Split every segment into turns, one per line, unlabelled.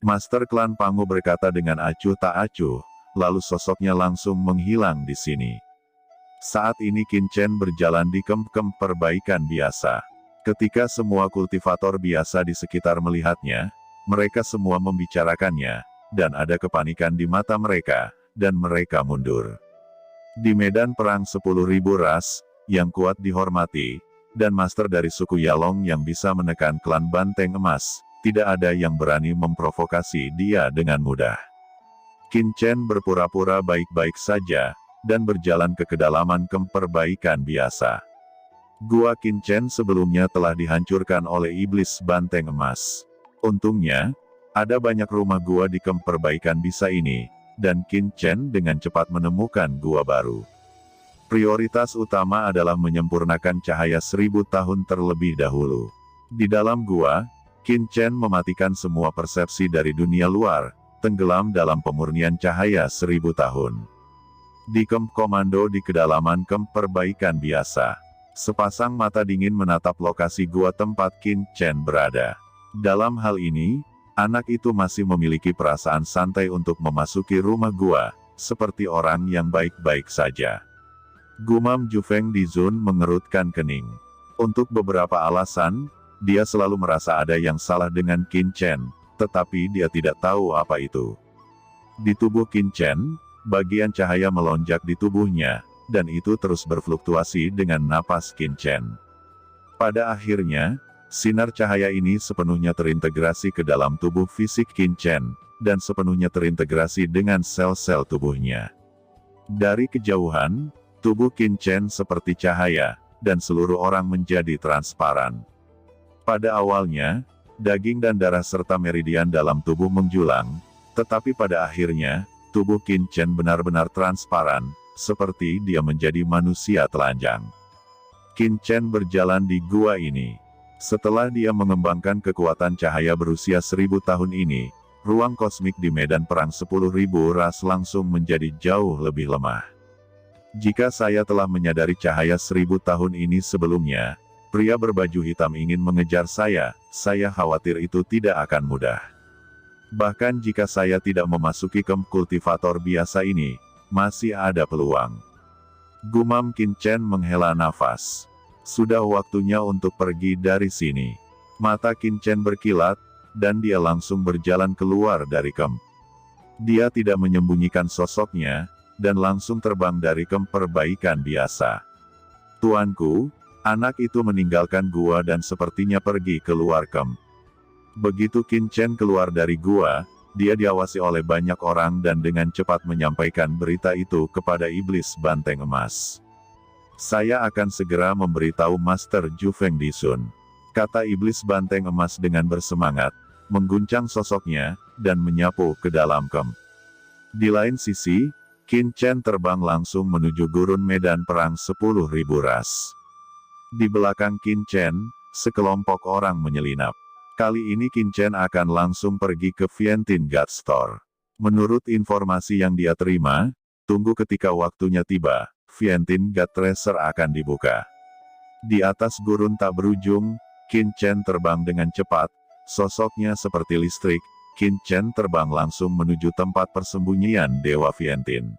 Master klan Pangu berkata dengan acuh tak acuh, lalu sosoknya langsung menghilang di sini. Saat ini Qin Chen berjalan di kamp perbaikan biasa. Ketika semua kultivator biasa di sekitar melihatnya, mereka semua membicarakannya, dan ada kepanikan di mata mereka, dan mereka mundur. Di medan perang 10.000 ras, yang kuat dihormati, dan master dari suku Yalong yang bisa menekan klan Banteng Emas, tidak ada yang berani memprovokasi dia dengan mudah. Qin Chen berpura-pura baik-baik saja, dan berjalan ke kedalaman kamp perbaikan biasa. Gua Qin Chen sebelumnya telah dihancurkan oleh iblis Banteng Emas. Untungnya, ada banyak rumah gua di kamp perbaikan bisa ini, dan Qin Chen dengan cepat menemukan gua baru. Prioritas utama adalah menyempurnakan cahaya 1000 tahun terlebih dahulu. Di dalam gua, Qin Chen mematikan semua persepsi dari dunia luar, tenggelam dalam pemurnian cahaya 1000 tahun. Di kamp komando di kedalaman kamp perbaikan biasa, sepasang mata dingin menatap lokasi gua tempat Qin Chen berada. Dalam hal ini, anak itu masih memiliki perasaan santai untuk memasuki rumah gua, seperti orang yang baik-baik saja. Gumam Jufeng Dizun mengerutkan kening. Untuk beberapa alasan, dia selalu merasa ada yang salah dengan Qin Chen, tetapi dia tidak tahu apa itu. Di tubuh Qin Chen, bagian cahaya melonjak di tubuhnya, dan itu terus berfluktuasi dengan napas Qin Chen. Pada akhirnya, sinar cahaya ini sepenuhnya terintegrasi ke dalam tubuh fisik Qin Chen, dan sepenuhnya terintegrasi dengan sel-sel tubuhnya. Dari kejauhan, tubuh Qin Chen seperti cahaya, dan seluruh orang menjadi transparan. Pada awalnya, daging dan darah serta meridian dalam tubuh menjulang, tetapi pada akhirnya, tubuh Qin Chen benar-benar transparan, seperti dia menjadi manusia telanjang. Qin Chen berjalan di gua ini. Setelah dia mengembangkan kekuatan cahaya berusia 1000 tahun ini, ruang kosmik di medan perang 10.000 ras langsung menjadi jauh lebih lemah. Jika saya telah menyadari cahaya 1000 tahun ini sebelumnya, pria berbaju hitam ingin mengejar saya khawatir itu tidak akan mudah. Bahkan jika saya tidak memasuki kamp kultivator biasa ini, masih ada peluang. Gumam Qin Chen menghela nafas. Sudah waktunya untuk pergi dari sini. Mata Qin Chen berkilat, dan dia langsung berjalan keluar dari kamp. Dia tidak menyembunyikan sosoknya, dan langsung terbang dari kamp perbaikan biasa. Tuanku, anak itu meninggalkan gua dan sepertinya pergi keluar kamp. Begitu Qin Chen keluar dari gua, dia diawasi oleh banyak orang dan dengan cepat menyampaikan berita itu kepada iblis Banteng Emas. Saya akan segera memberitahu Master Jufeng Dizun, kata iblis Banteng Emas dengan bersemangat, mengguncang sosoknya, dan menyapu ke dalam kamp. Di lain sisi, Qin Chen terbang langsung menuju gurun medan perang 10.000 ras. Di belakang Qin Chen, sekelompok orang menyelinap. Kali ini Qin Chen akan langsung pergi ke Vientiane God Store. Menurut informasi yang dia terima, tunggu ketika waktunya tiba, Vientiane God Tracer akan dibuka. Di atas gurun tak berujung, Qin Chen terbang dengan cepat, sosoknya seperti listrik. Qin Chen terbang langsung menuju tempat persembunyian Dewa Vientiane.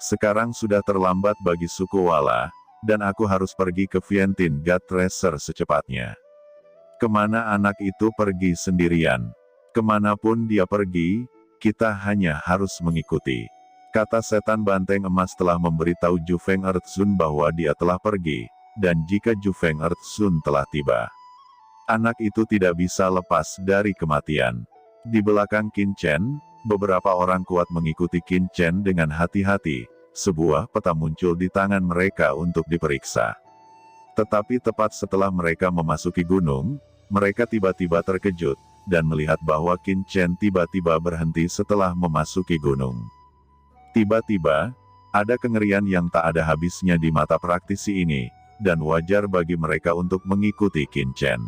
Sekarang sudah terlambat bagi suku Wala, dan aku harus pergi ke Vientiane God Tracer secepatnya. Kemana anak itu pergi sendirian? Kemanapun dia pergi, kita hanya harus mengikuti. Kata setan Banteng Emas telah memberitahu Jufeng Earthsun bahwa dia telah pergi, dan jika Jufeng Earthsun telah tiba, anak itu tidak bisa lepas dari kematian. Di belakang Qin Chen, beberapa orang kuat mengikuti Qin Chen dengan hati-hati. Sebuah peta muncul di tangan mereka untuk diperiksa. Tetapi tepat setelah mereka memasuki gunung, mereka tiba-tiba terkejut, dan melihat bahwa Qin Chen tiba-tiba berhenti setelah memasuki gunung. Tiba-tiba, ada kengerian yang tak ada habisnya di mata praktisi ini, dan wajar bagi mereka untuk mengikuti Qin Chen.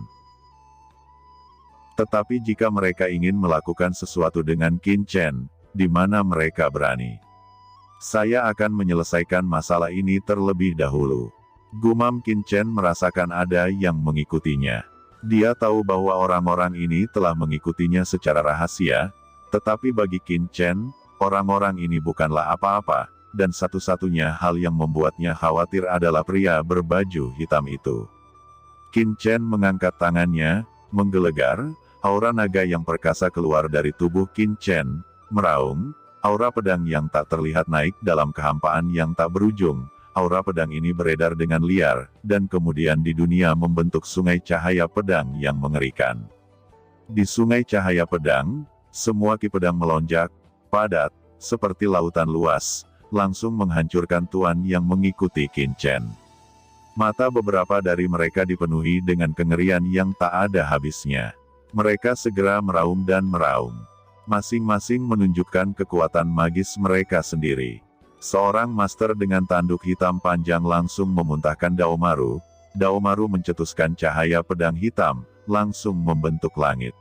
Tetapi jika mereka ingin melakukan sesuatu dengan Qin Chen, di mana mereka berani? Saya akan menyelesaikan masalah ini terlebih dahulu. Gumam Qin Chen merasakan ada yang mengikutinya. Dia tahu bahwa orang-orang ini telah mengikutinya secara rahasia, tetapi bagi Qin Chen, orang-orang ini bukanlah apa-apa, dan satu-satunya hal yang membuatnya khawatir adalah pria berbaju hitam itu. Qin Chen mengangkat tangannya, menggelegar, aura naga yang perkasa keluar dari tubuh Qin Chen, meraung, aura pedang yang tak terlihat naik dalam kehampaan yang tak berujung. Aura pedang ini beredar dengan liar, dan kemudian di dunia membentuk sungai cahaya pedang yang mengerikan. Di sungai cahaya pedang, semua ki pedang melonjak, padat, seperti lautan luas, langsung menghancurkan tuan yang mengikuti Qin Chen. Mata beberapa dari mereka dipenuhi dengan kengerian yang tak ada habisnya. Mereka segera meraung dan meraung. Masing-masing menunjukkan kekuatan magis mereka sendiri. Seorang master dengan tanduk hitam panjang langsung memuntahkan Daomaru. Daomaru mencetuskan cahaya pedang hitam, langsung membentuk langit.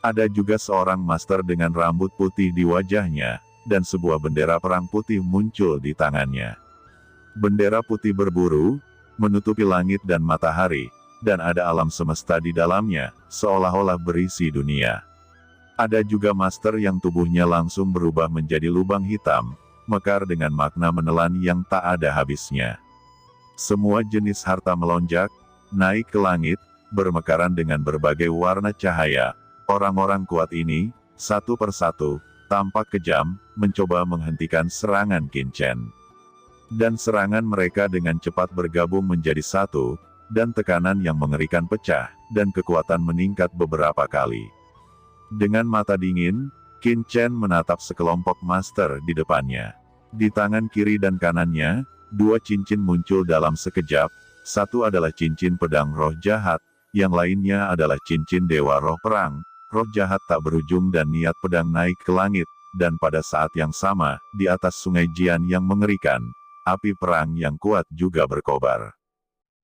Ada juga seorang master dengan rambut putih di wajahnya, dan sebuah bendera perang putih muncul di tangannya. Bendera putih berburu, menutupi langit dan matahari, dan ada alam semesta di dalamnya, seolah-olah berisi dunia. Ada juga master yang tubuhnya langsung berubah menjadi lubang hitam, mekar dengan makna menelan yang tak ada habisnya. Semua jenis harta melonjak, naik ke langit, bermekaran dengan berbagai warna cahaya. Orang-orang kuat ini, satu persatu, tampak kejam, mencoba menghentikan serangan Qin Chen. Dan serangan mereka dengan cepat bergabung menjadi satu, dan tekanan yang mengerikan pecah, dan kekuatan meningkat beberapa kali. Dengan mata dingin, Qin Chen menatap sekelompok master di depannya. Di tangan kiri dan kanannya, dua cincin muncul dalam sekejap. Satu adalah cincin pedang roh jahat, yang lainnya adalah cincin dewa roh perang. Roh jahat tak berujung dan niat pedang naik ke langit, dan pada saat yang sama, di atas sungai Jian yang mengerikan, api perang yang kuat juga berkobar.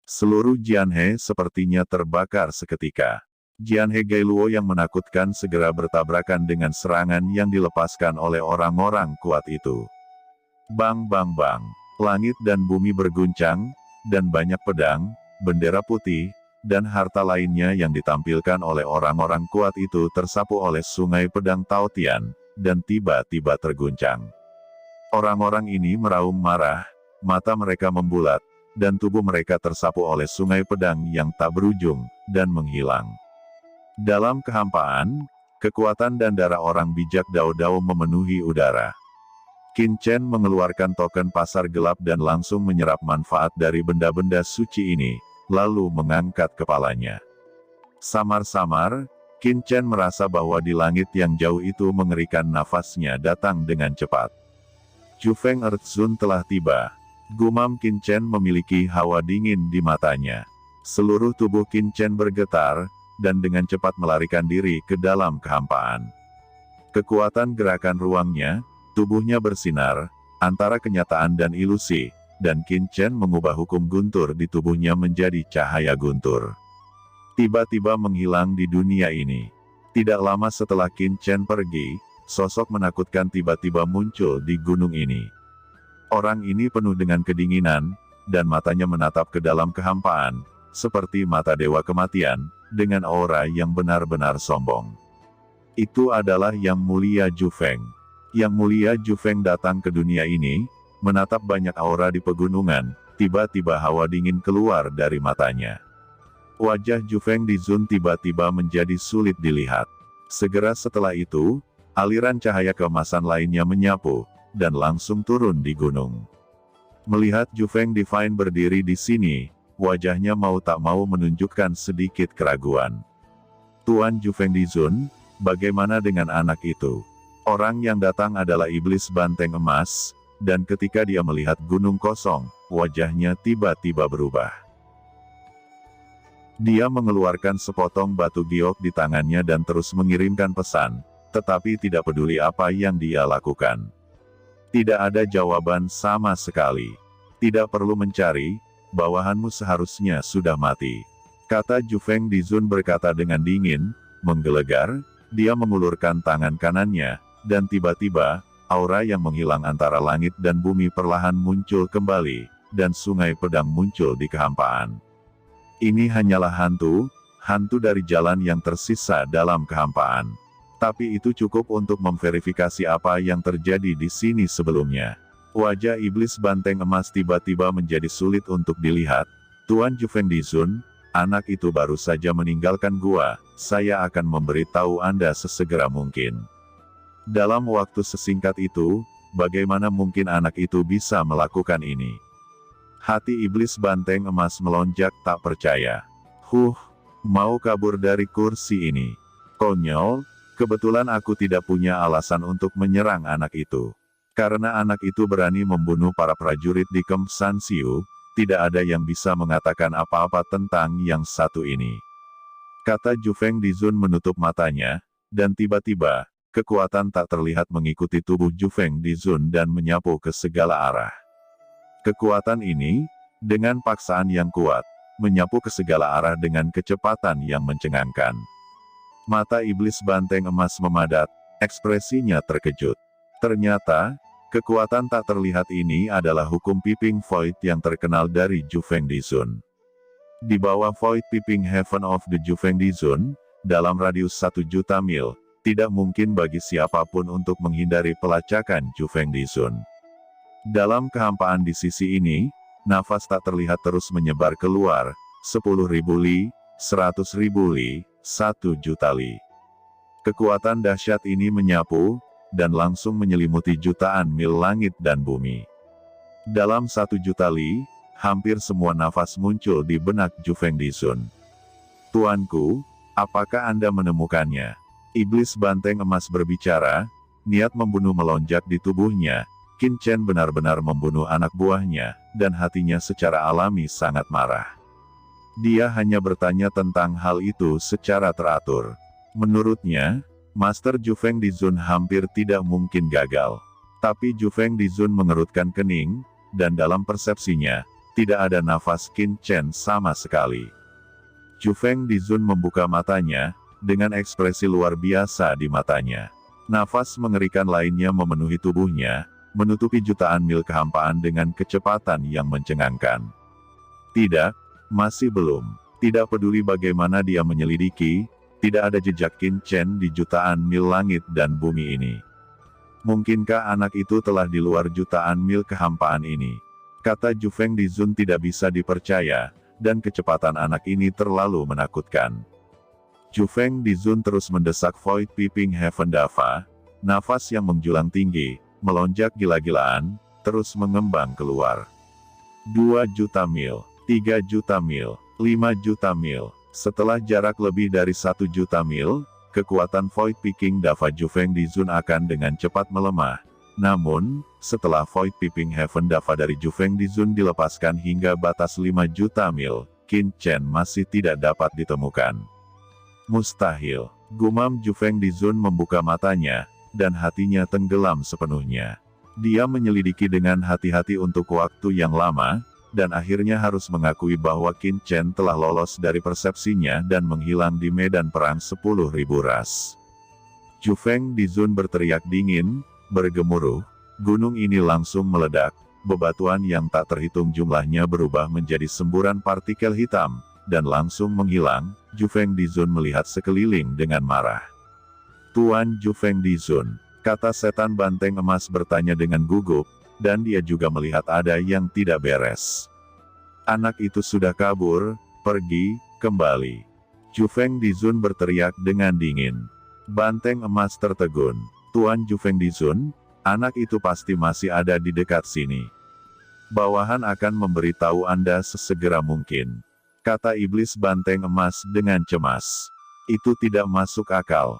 Seluruh Jianhe sepertinya terbakar seketika. Jianhe Gailuo yang menakutkan segera bertabrakan dengan serangan yang dilepaskan oleh orang-orang kuat itu. Bang bang bang, langit dan bumi berguncang, dan banyak pedang, bendera putih, dan harta lainnya yang ditampilkan oleh orang-orang kuat itu tersapu oleh sungai pedang Taotian, dan tiba-tiba terguncang. Orang-orang ini meraung marah, mata mereka membulat, dan tubuh mereka tersapu oleh sungai pedang yang tak berujung, dan menghilang. Dalam kehampaan, kekuatan dan darah orang bijak Dao-Dao memenuhi udara. Qin Chen mengeluarkan token pasar gelap dan langsung menyerap manfaat dari benda-benda suci ini, lalu mengangkat kepalanya. Samar-samar, Qin Chen merasa bahwa di langit yang jauh itu mengerikan, nafasnya datang dengan cepat. Jufeng Earth Zone telah tiba. Gumam Qin Chen memiliki hawa dingin di matanya. Seluruh tubuh Qin Chen bergetar, dan dengan cepat melarikan diri ke dalam kehampaan. Kekuatan gerakan ruangnya, tubuhnya bersinar, antara kenyataan dan ilusi, dan Qin Chen mengubah hukum guntur di tubuhnya menjadi cahaya guntur. Tiba-tiba menghilang di dunia ini. Tidak lama setelah Qin Chen pergi, sosok menakutkan tiba-tiba muncul di gunung ini. Orang ini penuh dengan kedinginan, dan matanya menatap ke dalam kehampaan, seperti mata dewa kematian, dengan aura yang benar-benar sombong. Itu adalah Yang Mulia Jufeng. Yang Mulia Jufeng datang ke dunia ini, menatap banyak aura di pegunungan, tiba-tiba hawa dingin keluar dari matanya. Wajah Jufeng di Zun tiba-tiba menjadi sulit dilihat. Segera setelah itu, aliran cahaya keemasan lainnya menyapu, dan langsung turun di gunung. Melihat Jufeng Divine berdiri di sini, wajahnya mau tak mau menunjukkan sedikit keraguan. Tuan Jufeng di Zun, bagaimana dengan anak itu? Orang yang datang adalah iblis banteng emas, dan ketika dia melihat gunung kosong, wajahnya tiba-tiba berubah. Dia mengeluarkan sepotong batu giok di tangannya dan terus mengirimkan pesan, tetapi tidak peduli apa yang dia lakukan. Tidak ada jawaban sama sekali. Tidak perlu mencari, bawahanmu seharusnya sudah mati. Kata Jufeng di Zun berkata dengan dingin, menggelegar, dia mengulurkan tangan kanannya, dan tiba-tiba, aura yang menghilang antara langit dan bumi perlahan muncul kembali, dan sungai pedang muncul di kehampaan. Ini hanyalah hantu, hantu dari jalan yang tersisa dalam kehampaan. Tapi itu cukup untuk memverifikasi apa yang terjadi di sini sebelumnya. Wajah iblis banteng emas tiba-tiba menjadi sulit untuk dilihat. Tuan Jufeng Dizun, anak itu baru saja meninggalkan gua, saya akan memberitahu Anda sesegera mungkin. Dalam waktu sesingkat itu, bagaimana mungkin anak itu bisa melakukan ini? Hati iblis banteng emas melonjak tak percaya. Mau kabur dari kursi ini. Konyol, kebetulan aku tidak punya alasan untuk menyerang anak itu. Karena anak itu berani membunuh para prajurit di Kemp San Siu, tidak ada yang bisa mengatakan apa-apa tentang yang satu ini. Kata Jufeng Dizun menutup matanya, dan tiba-tiba, kekuatan tak terlihat mengikuti tubuh Jufeng Dizun dan menyapu ke segala arah. Kekuatan ini, dengan paksaan yang kuat, menyapu ke segala arah dengan kecepatan yang mencengangkan. Mata iblis banteng emas memadat, ekspresinya terkejut. Ternyata, kekuatan tak terlihat ini adalah hukum Piping Void yang terkenal dari Jufeng Dizun. Di bawah Void Piping Heaven of the Jufeng Dizun, dalam radius 1 juta mil, tidak mungkin bagi siapapun untuk menghindari pelacakan Jufeng Dizun. Dalam kehampaan di sisi ini, nafas tak terlihat terus menyebar keluar, 10.000 li, 100.000 li, 1 juta li. Kekuatan dahsyat ini menyapu, dan langsung menyelimuti jutaan mil langit dan bumi. Dalam 1 juta li, hampir semua nafas muncul di benak Jufeng Dizun. Tuanku, apakah Anda menemukannya? Iblis banteng emas berbicara, niat membunuh melonjak di tubuhnya. Qin Chen benar-benar membunuh anak buahnya, dan hatinya secara alami sangat marah. Dia hanya bertanya tentang hal itu secara teratur. Menurutnya, Master Jufeng Dizun hampir tidak mungkin gagal. Tapi Jufeng Dizun mengerutkan kening, dan dalam persepsinya, tidak ada nafas Qin Chen sama sekali. Jufeng Dizun membuka matanya, dengan ekspresi luar biasa di matanya. Nafas mengerikan lainnya memenuhi tubuhnya, menutupi jutaan mil kehampaan dengan kecepatan yang mencengangkan. Tidak, masih belum. Tidak peduli bagaimana dia menyelidiki, tidak ada jejak Qin Chen di jutaan mil langit dan bumi ini. Mungkinkah anak itu telah di luar jutaan mil kehampaan ini? Kata Jufeng Dizun tidak bisa dipercaya, dan kecepatan anak ini terlalu menakutkan. Jufeng Dizun terus mendesak Void Piping Heaven Dava, nafas yang menjulang tinggi, melonjak gila-gilaan, terus mengembang keluar. 2 juta mil, 3 juta mil, 5 juta mil. Setelah jarak lebih dari 1 juta mil, kekuatan Void Piping Dava Jufeng Dizun akan dengan cepat melemah. Namun, setelah Void Piping Heaven Dava dari Jufeng Dizun dilepaskan hingga batas 5 juta mil, Qin Chen masih tidak dapat ditemukan. Mustahil. Gumam Jufeng Dizun membuka matanya, dan hatinya tenggelam sepenuhnya. Dia menyelidiki dengan hati-hati untuk waktu yang lama, dan akhirnya harus mengakui bahwa Qin Chen telah lolos dari persepsinya dan menghilang di medan perang 10.000 ras. Jufeng Dizun berteriak dingin, bergemuruh, gunung ini langsung meledak, bebatuan yang tak terhitung jumlahnya berubah menjadi semburan partikel hitam, dan langsung menghilang. Jufeng Dizun melihat sekeliling dengan marah. Tuan Jufeng Dizun, kata setan banteng emas bertanya dengan gugup, dan dia juga melihat ada yang tidak beres. Anak itu sudah kabur, pergi, kembali. Jufeng Dizun berteriak dengan dingin. Banteng emas tertegun. Tuan Jufeng Dizun, anak itu pasti masih ada di dekat sini. Bawahan akan memberitahu Anda sesegera mungkin. Kata iblis banteng emas dengan cemas. Itu tidak masuk akal.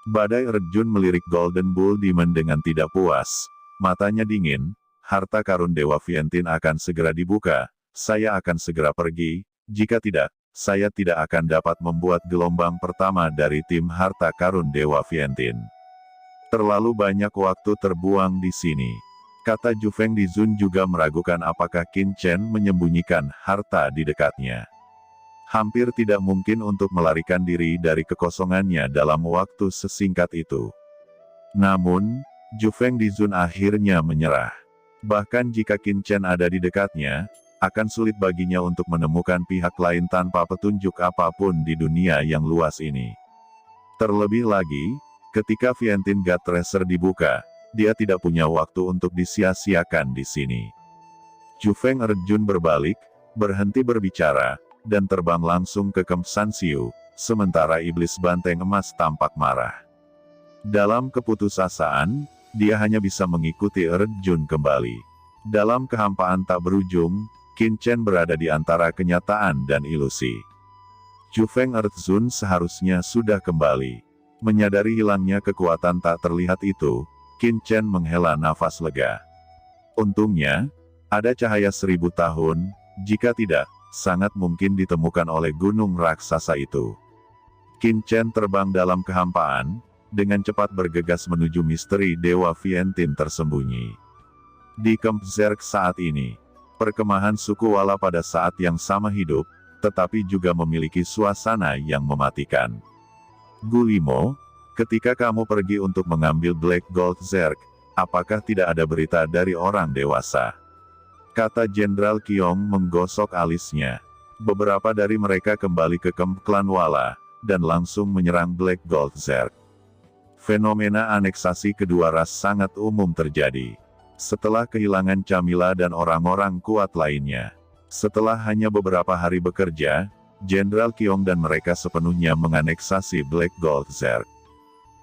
Badai Rejun melirik Golden Bull Demon dengan tidak puas. Matanya dingin, harta karun Dewa Vientin akan segera dibuka, saya akan segera pergi, jika tidak, saya tidak akan dapat membuat gelombang pertama dari tim harta karun Dewa Vientin. Terlalu banyak waktu terbuang di sini. Kata Jufeng Dizun juga meragukan apakah Qin Chen menyembunyikan harta di dekatnya. Hampir tidak mungkin untuk melarikan diri dari kekosongannya dalam waktu sesingkat itu. Namun, Jufeng Dizun akhirnya menyerah. Bahkan jika Qin Chen ada di dekatnya, akan sulit baginya untuk menemukan pihak lain tanpa petunjuk apapun di dunia yang luas ini. Terlebih lagi, ketika Vientiane God Tracer dibuka, dia tidak punya waktu untuk disia-siakan di sini. Zhu Feng Erjun berbalik, berhenti berbicara, dan terbang langsung ke Camp San Xiu, sementara iblis banteng emas tampak marah. Dalam keputusasaan, dia hanya bisa mengikuti Erjun kembali. Dalam kehampaan tak berujung, Qin Chen berada di antara kenyataan dan ilusi. Zhu Feng Erjun seharusnya sudah kembali. Menyadari hilangnya kekuatan tak terlihat itu, Qin Chen menghela nafas lega. Untungnya, ada cahaya 1000 tahun, jika tidak, sangat mungkin ditemukan oleh gunung raksasa itu. Qin Chen terbang dalam kehampaan, dengan cepat bergegas menuju misteri Dewa Vientiane tersembunyi. Di Camp Zerg saat ini, perkemahan suku Wala pada saat yang sama hidup, tetapi juga memiliki suasana yang mematikan. Gulimo, ketika kamu pergi untuk mengambil Black Gold Zerg, apakah tidak ada berita dari orang dewasa? Kata Jenderal Qiong menggosok alisnya. Beberapa dari mereka kembali ke Camp Klan Wala, dan langsung menyerang Black Gold Zerg. Fenomena aneksasi kedua ras sangat umum terjadi. Setelah kehilangan Camilla dan orang-orang kuat lainnya. Setelah hanya beberapa hari bekerja, Jenderal Qiong dan mereka sepenuhnya menganeksasi Black Gold Zerg.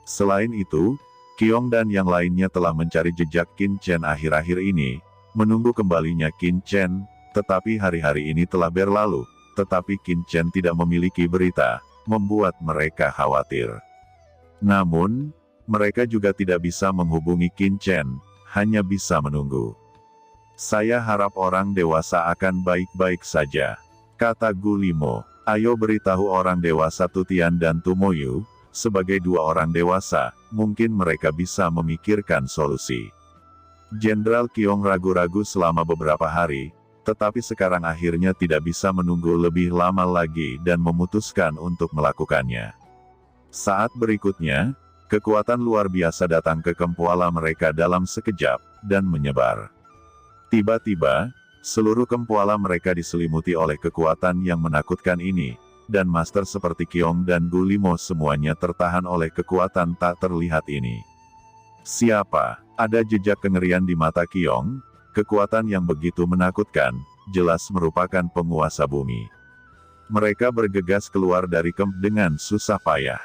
Selain itu, Qiong dan yang lainnya telah mencari jejak Qin Chen akhir-akhir ini, menunggu kembalinya Qin Chen, tetapi hari-hari ini telah berlalu, tetapi Qin Chen tidak memiliki berita, membuat mereka khawatir. Namun, mereka juga tidak bisa menghubungi Qin Chen, hanya bisa menunggu. Saya harap orang dewasa akan baik-baik saja, kata Gulimo. Ayo beritahu orang dewasa Tutian dan Tumoyu, sebagai dua orang dewasa, mungkin mereka bisa memikirkan solusi. Jenderal Qiong ragu-ragu selama beberapa hari, tetapi sekarang akhirnya tidak bisa menunggu lebih lama lagi dan memutuskan untuk melakukannya. Saat berikutnya, kekuatan luar biasa datang ke Kempuala mereka dalam sekejap, dan menyebar. Tiba-tiba, seluruh Kempuala mereka diselimuti oleh kekuatan yang menakutkan ini, dan master seperti Qiong dan Gulimo semuanya tertahan oleh kekuatan tak terlihat ini. Siapa? Ada jejak kengerian di mata Qiong, kekuatan yang begitu menakutkan, jelas merupakan penguasa bumi. Mereka bergegas keluar dari Camp dengan susah payah.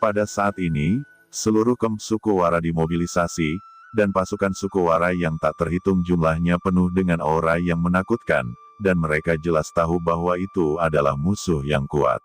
Pada saat ini, seluruh Camp suku Wara dimobilisasi, dan pasukan suku Wara yang tak terhitung jumlahnya penuh dengan aura yang menakutkan, dan mereka jelas tahu bahwa itu adalah musuh yang kuat.